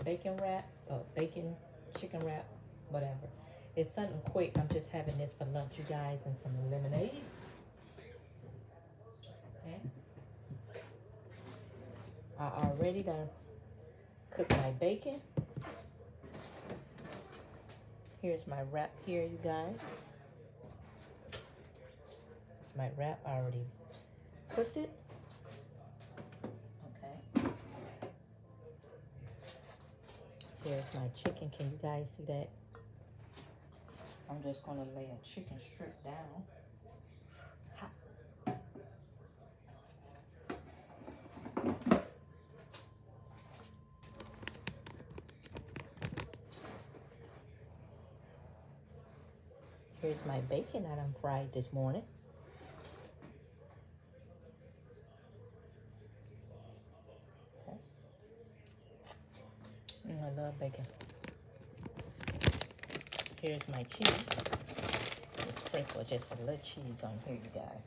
bacon wrap, or bacon chicken wrap, whatever. It's something quick. I'm just having this for lunch, you guys, and some lemonade. Okay. I already done cooked my bacon. Here's my wrap here, you guys. It's my wrap. I already cooked it. Okay. Here's my chicken. Can you guys see that? I'm just going to lay a chicken strip down. Hot. Here's my bacon that I'm fried this morning. Okay. I love bacon. Here's my cheese. Just sprinkle just a little cheese on here, you guys.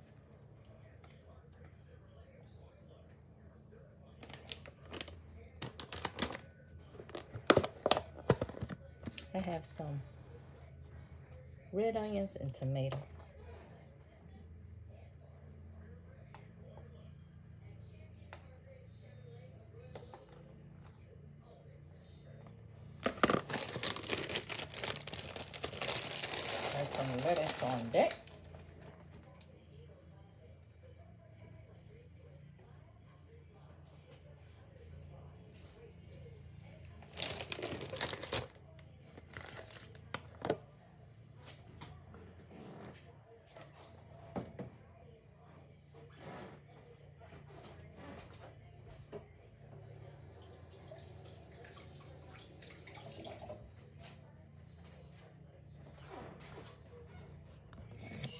I have some red onions and tomato. There's some lettuce on deck.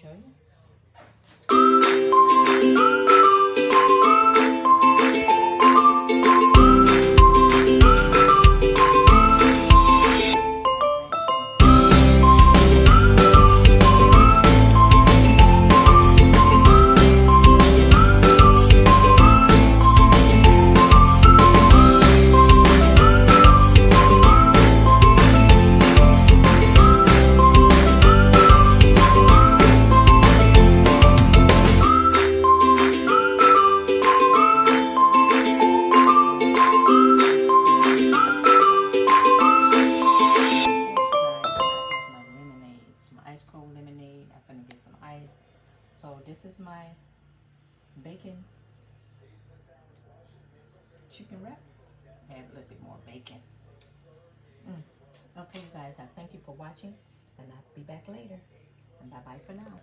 Show you. So this is my bacon chicken wrap. Add a little bit more bacon. Okay, you guys, I thank you for watching, and I'll be back later. And bye-bye for now.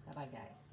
Bye-bye, guys.